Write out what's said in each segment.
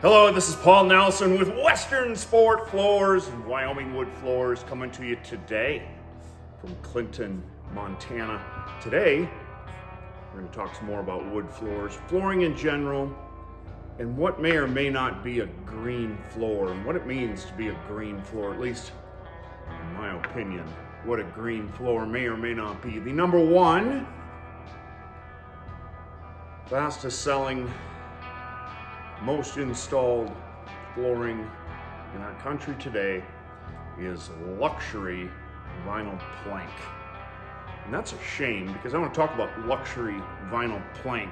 Hello, this is Paul Nelson with Western Sport Floors and Wyoming Wood Floors coming to you today from Clinton, Montana. Today, we're going to talk some more about wood floors, flooring in general, and what may or may not be a green floor and what it means to be a green floor, at least in my opinion, what a green floor may or may not be. The number one fastest selling, most installed flooring in our country today is luxury vinyl plank. And that's a shame because I want to talk about luxury vinyl plank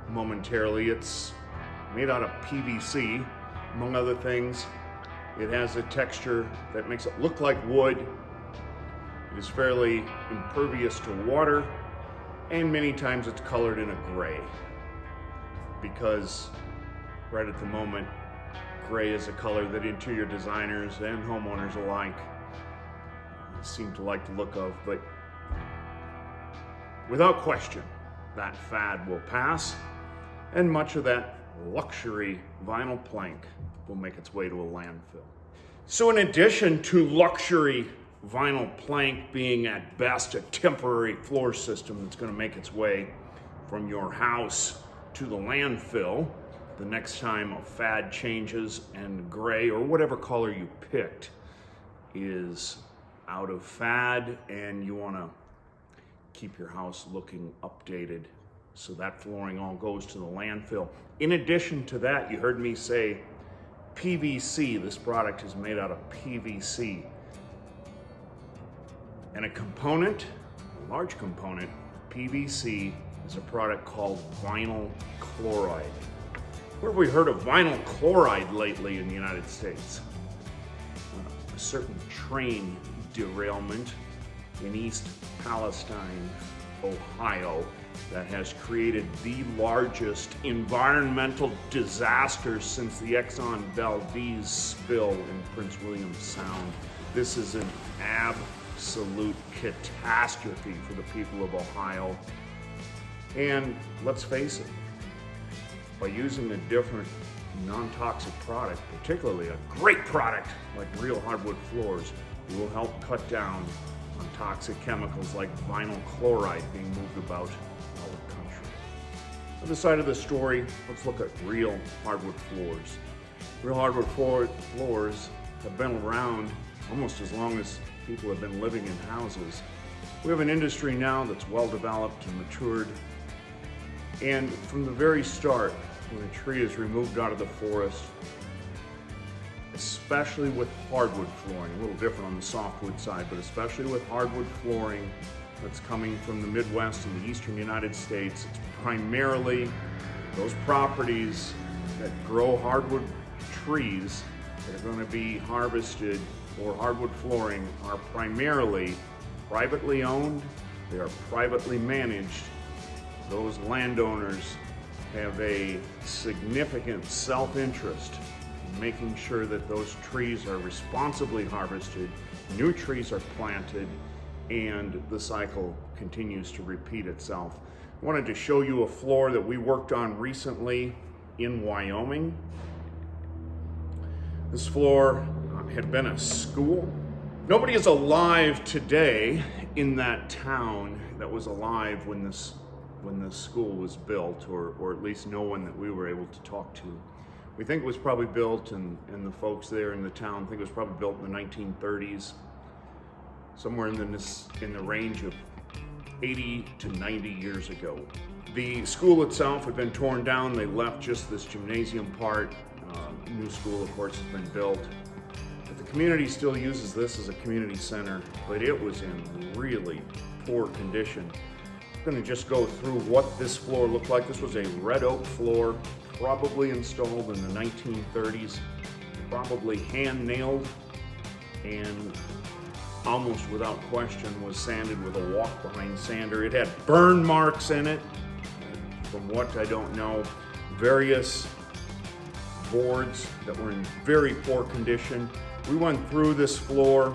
momentarily. It's made out of PVC, among other things. It has a texture that makes it look like wood. It is fairly impervious to water, and many times it's colored in a gray because right at the moment, gray is a color that interior designers and homeowners alike seem to like the look of, but without question, that fad will pass, and much of that luxury vinyl plank will make its way to a landfill. So in addition to luxury vinyl plank being at best a temporary floor system that's going to make its way from your house to the landfill, the next time a fad changes and gray or whatever color you picked is out of fad and you want to keep your house looking updated, so that flooring all goes to the landfill. In addition to that, you heard me say PVC. This product is made out of PVC. And a component, a large component, PVC is a product called vinyl chloride. Where have we heard of vinyl chloride lately in the United States? A certain train derailment in East Palestine, Ohio, that has created the largest environmental disaster since the Exxon Valdez spill in Prince William Sound. This is an absolute catastrophe for the people of Ohio. And let's face it, by using a different non-toxic product, particularly a great product like Real Hardwood Floors, we will help cut down on toxic chemicals like vinyl chloride being moved about our country. On the side of the story, let's look at Real Hardwood Floors. Real Hardwood floors have been around almost as long as people have been living in houses. We have an industry now that's well developed and matured. And from the very start, when a tree is removed out of the forest, especially with hardwood flooring, a little different on the softwood side, but especially with hardwood flooring that's coming from the Midwest and the Eastern United States, it's primarily those properties that grow hardwood trees that are going to be harvested for hardwood flooring are primarily privately owned, they are privately managed. Those landowners have a significant self-interest in making sure that those trees are responsibly harvested, new trees are planted, and the cycle continues to repeat itself. I wanted to show you a floor that we worked on recently in Wyoming. This floor had been a school. Nobody is alive today in that town that was alive when this school was built, or at least no one that we were able to talk to. We think it was probably built, and the folks there in the town think it was probably built in the 1930s, somewhere in the range of 80 to 90 years ago. The school itself had been torn down. They left just this gymnasium part. New school, of course, has been built. But the community still uses this as a community center, but it was in really poor condition. I'm going to just go through what this floor looked like. This was a red oak floor, probably installed in the 1930s, probably hand nailed, and almost without question was sanded with a walk behind sander. It had burn marks in it, from what I don't know, various boards that were in very poor condition. We went through this floor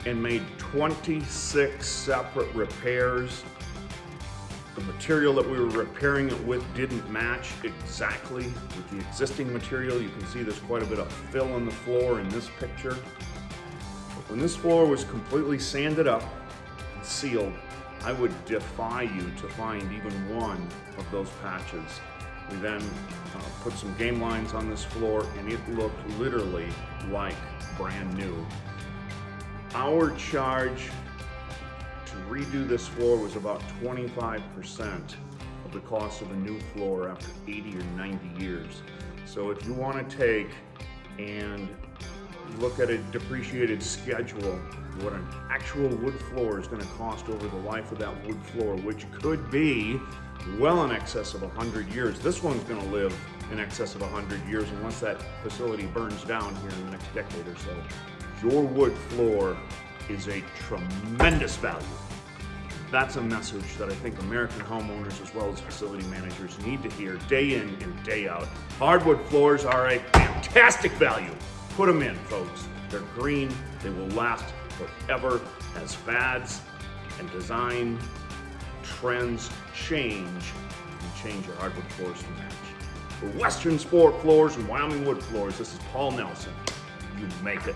and made 26 separate repairs The material that we were repairing it with didn't match exactly with the existing material. You can see there's quite a bit of fill in the floor in this picture. But when this floor was completely sanded up and sealed, I would defy you to find even one of those patches. We then put some game lines on this floor and it looked literally like brand new. Our charge to redo this floor was about 25% of the cost of a new floor after 80 or 90 years. So if you want to take and look at a depreciated schedule, what an actual wood floor is going to cost over the life of that wood floor, which could be well in excess of 100 years. This one's going to live in excess of 100 years unless that facility burns down here in the next decade or so. Your wood floor is a tremendous value. That's a message that I think American homeowners as well as facility managers need to hear day in and day out. Hardwood floors are a fantastic value. Put them in, folks. They're green. They will last forever as fads and design trends change. You can change your hardwood floors to match. For Western Sport Floors and Wyoming Wood Floors, this is Paul Nelson. You make it.